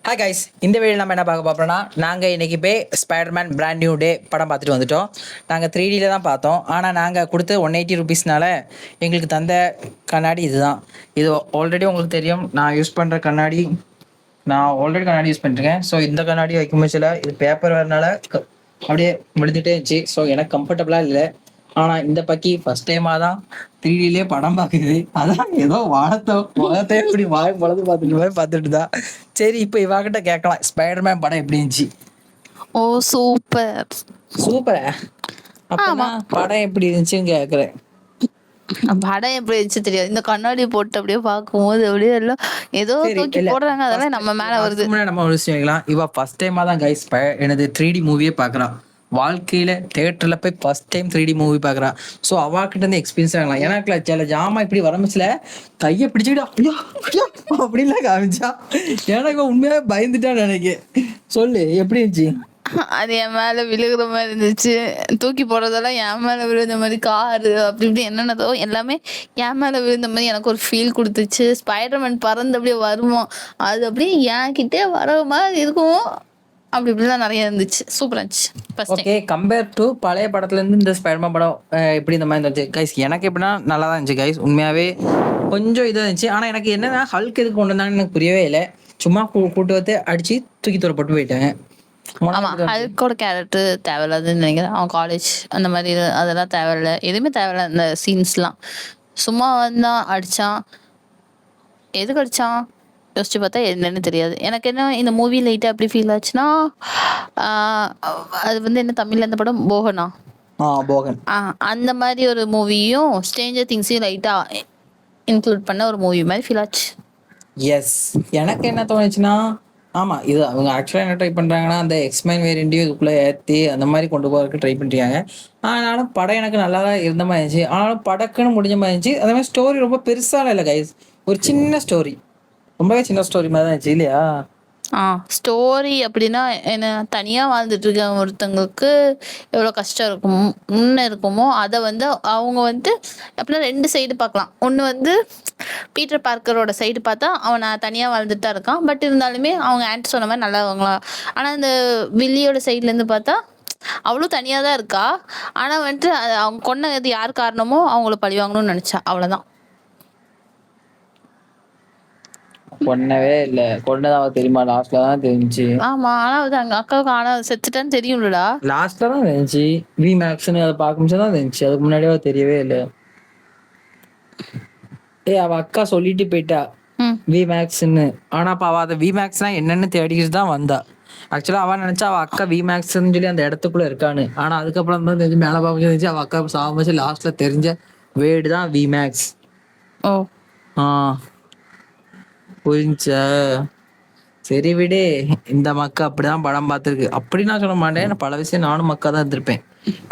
Hi guys, இந்த video நம்ம என்ன பார்க்க போகிறோம்னா, நாங்கள் இன்றைக்கி போய் ஸ்பைடர்மேன் பிராண்ட் நியூ டே படம் பார்த்துட்டு வந்துட்டோம். நாங்கள் 3Dயில் தான் பார்த்தோம். ஆனால் நாங்கள் கொடுத்து 180 ருபீஸ்னால எங்களுக்கு தந்த கண்ணாடி இதுதான். இது ஆல்ரெடி உங்களுக்கு தெரியும், நான் யூஸ் பண்ணுற கண்ணாடி. நான் ஆல்ரெடி கண்ணாடி யூஸ் பண்ணிருக்கேன். ஸோ இந்த கண்ணாடி வைக்கும் போச்சுல இது பேப்பர் வரனால அப்படியே விழுந்துட்டே இருந்துச்சு. ஸோ எனக்கு கம்ஃபர்டபுளாக இல்லை. ஆனால் இந்த பக்கி ஃபர்ஸ்ட் டைமாக தான் 3Dலே படம் பார்க்குது. அதான் ஏதோ முகத்தை இப்படி வாய் பொழுது பார்த்துட்டு தான். சரி, இப்போ இவாகிட்ட கேட்கலாம், ஸ்பைடர்மேன் படம் எப்படி இருந்துச்சு? ஓ சூப்பர் சூப்பரா? அப்பனா படம் எப்படி இருந்துச்சுன்னு கேட்குறேன். படம் எப்படி இருந்துச்சு தெரியாது. இந்த கண்ணாடி போட்டு அப்படியே பார்க்கும்போது அப்படியே எல்லாம் ஏதோ தூக்கி போடுறாங்க, அதெல்லாம் நம்ம மேல வருது. நம்ம விஷயம் இவ ஃபர்ஸ்ட் டைமா தான் கைஸ் எனது 3D மூவியே பார்க்குறான். வாழ்க்கையில தியேட்டர்ல போய் ஃபர்ஸ்ட் டைம் 3D மூவி பார்க்குறா. ஸோ அவாக்கிட்ட இருந்து எக்ஸ்பீரியன்ஸ் ஆகலாம். ஏன்னா சில ஜாமா இப்படி வரமிச்சுல கையை பிடிச்சிக்கிட்டு அப்படின்லாம் காமிச்சா எனக்கு உண்மையாக பயந்துட்டான்னு நினைக்கிறேன். சொல்லு எப்படி இருந்துச்சு? அது என் மேல விழுகிற மாதிரி இருந்துச்சு. தூக்கி போடுறதெல்லாம் என் மேல விழுந்த மாதிரி, காரு அப்படி இப்படி என்னென்னதோ எல்லாமே என் மேல விழுந்த மாதிரி எனக்கு ஒரு ஃபீல் கொடுத்துச்சு. ஸ்பைடர்மேன் பறந்து அப்படியே வருவோம், அது அப்படியே என் கிட்டே வர மாதிரி இருக்கும். அப்படி இப்படிலாம் நிறைய இருந்துச்சு. சூப்பரா இருந்துச்சு. ஓகே, கம்பேர் டு பழைய படத்துல இருந்து இந்த ஸ்பைடர்மேன் படம் எப்படி இந்த மாதிரி இருந்துச்சு கைஸ்? எனக்கு எப்படின்னா நல்லா தான் இருந்துச்சு கைஸ். உண்மையாவே கொஞ்சம் இதாக இருந்துச்சு. ஆனால் எனக்கு என்னன்னா ஹல்க் எதுக்கு கொண்டு வந்தாங்கன்னு எனக்கு புரியவே இல்லை. சும்மா கூட்டு வந்து அடிச்சு தூக்கி தூர போட்டு போயிட்டாங்க. ஆமா, ஹல்கோட கேரக்டர் தேவையில்லாதுன்னு நினைக்கிறேன். அவன் காலேஜ் அந்த மாதிரி அதெல்லாம் தேவையில்லை, எதுவுமே தேவையில்ல. அந்த சீன்ஸ்லாம் சும்மா வந்தான், அடிச்சான். எதுக்கு அடிச்சான் யோசிச்சு பார்த்தா என்னன்னு தெரியாது. எனக்கு என்ன இந்த மூவி லைட்டா எப்படி ஃபீல் ஆச்சுன்னா, அது வந்து என்ன தமிழ்ல இந்த படம் போகனா, போகன் அந்த மாதிரி ஒரு மூவியும் ஸ்ட்ரேஞ்சர் திங்ஸையும் லைட்டா இன்க்ளூட் பண்ண ஒரு மூவி மாதிரி ஃபீல் ஆச்சு. எஸ், எனக்கு என்ன தோணுச்சுன்னா, ஆமா இது அவங்க ஆக்சுவலாக என்ன ட்ரை பண்றாங்கன்னா, அந்த எக்ஸ்மேன் வேரியண்ட்டையும் இதுக்குள்ள ஏற்றி அந்த மாதிரி கொண்டு போகிறதுக்கு ட்ரை பண்ணிட்டாங்க. ஆனாலும் படம் எனக்கு நல்லா தான் இருந்த மாதிரி இருந்துச்சு. ஆனாலும் படக்குன்னு முடிஞ்ச மாதிரி இருந்துச்சு. அதே மாதிரி ஸ்டோரி ரொம்ப பெருசால இல்லை கைஸ், ஒரு சின்ன ஸ்டோரி, ரொம்பவே சின்ன ஸ்டோரி மாதிரி தான் இருந்துச்சு இல்லையா? ஸ்டோரி அப்படின்னா என்ன, தனியாக வாழ்ந்துட்டு இருக்க ஒருத்தங்களுக்கு எவ்வளோ கஷ்டம் இருக்கும் முன்ன இருக்குமோ அதை வந்து அவங்க வந்து அப்படின்னா ரெண்டு சைடு பார்க்கலாம். ஒன்று வந்து பீட்டர் பார்க்கரோட சைடு பார்த்தா அவன் தனியாக வாழ்ந்துட்டு தான் இருக்கான், பட் இருந்தாலுமே அவங்க ஆன்ட் சொன்ன மாதிரி நல்லவங்களா. ஆனால் இந்த வில்லியோட சைட்லேருந்து பார்த்தா அவளும் தனியாக தான் இருக்கா. ஆனால் வந்துட்டு அவங்க கொன்னது யார் காரணமோ அவங்கள பழி வாங்கணும்னு நினச்சா, அவ்வளோதான். கொன்னவே இல்ல, கொன்னதாக தெரியுமா? லாஸ்ட்ல தான் தெரிஞ்சு. ஆமா, ஆனா அது அங்க அக்காவுக்கு ஆனா செத்துட்டான்னு தெரியும்லடா. லாஸ்ட்ல தான் தெரிஞ்சு, வி மேக்ஸ்னு அதை பார்க்கும்போது தான் தெரிஞ்சு. அதுக்கு முன்னாடியே தெரியவே இல்லை. அவ அக்கா சொல்லிட்டு போயிட்டா வி மேக்ஸ்ன்னு. ஆனா அப்ப அவ அதை வி மேக்ஸ்னா என்னன்னு தேடிக்கிட்டு தான் வந்தா. ஆக்சுவலா அவ நினைச்சா அவ அக்கா வி மேக்ஸ்ன்னு சொல்லி அந்த இடத்துக்குள்ள இருக்கான்னு. ஆனா அதுக்கப்புறம் தான் தெரிஞ்சு, மேல பார்க்க தெரிஞ்சு அவ அக்கா சாவச்சு லாஸ்ட்ல தெரிஞ்ச வேர்டு தான் வி மேக்ஸ். புரிஞ்சா? சரி விடு, இந்த மக்கா அப்படிதான் படம் பார்த்துருக்கு. அப்படி நான் சொல்ல மாட்டேன், பல விஷயம் நானும் மக்கா தான் இருந்திருப்பேன்.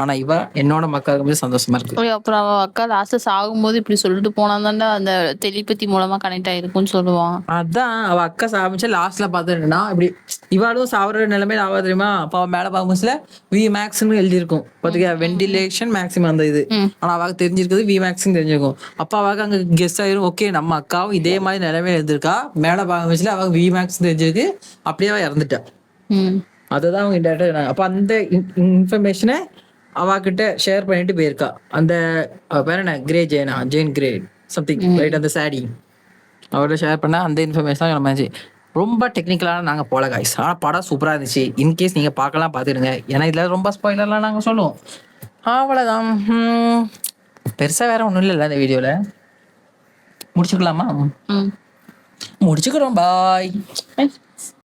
ஆனா இவ என்னோட மக்கா இருக்கும்போது சந்தோஷமா இருக்கு. அப்புறம் அவ அக்கா லாஸ்ட்ல சாகும்போது இப்படி சொல்லிட்டு போனா தானே அந்த டெலிபதி மூலமா கனெக்ட் ஆயிருக்கும்னு சொல்லுவான். அதான் அவ அக்கா சாமிச்சு லாஸ்ட்ல பாத்துட்டா இப்படி இவாளும் சாவர நிலைமையில ஆவா தெரியுமா? அப்ப அவன் மேல பார்க்கும்போதுல வி மேக்ஸ்ன்னு எழுதியிருக்கும் பாத்துக்க, வென்டிலேஷன் மேக்ஸிமம் அந்த இது. ஆனா அவக்கு தெரிஞ்சிருக்குது வி மேக்ஸ்ன்னு தெரிஞ்சிருக்கும். அப்ப அவக்கு அங்க கெஸ்ட் ஆயிரும், ஓகே நம்ம அக்காவும் இதே மாதிரி நிலைமையில எழுதிருக்கா. மேல பார்க்கும்போதுல அவ வி மேக்ஸ் தெரிஞ்சிருக்கு. அப்படியே அவ இறந்துட்டா. அதுதான் அவங்க டேரக்டா. அப்ப அந்த இன்ஃபர்மேஷனை அவகிட்ட ஷேர் பண்ணிட்டு போயிருக்கா. அந்த பேர் என்ன, grey Jayana, Jain grey something right, அந்த சாடி அவர்கிட்ட ஷேர் பண்ண அந்த இன்ஃபர்மேஷன் தான் நம்ம. ரொம்ப டெக்னிக்கலான நாங்கள் போல காய்ஸ். ஆனால் படம் சூப்பராக இருந்துச்சு. இன்கேஸ் நீங்கள் பார்க்கலாம் பார்த்துடுங்க. ஏன்னா இதில் ரொம்ப ஸ்பாயிலர்லாம் நாங்கள் சொல்லுவோம். அவ்வளோதான், பெருசாக வேற ஒன்றும் இல்லை இந்த வீடியோவில். முடிச்சுக்கலாமா? முடிச்சுக்கிறோம், பாய்.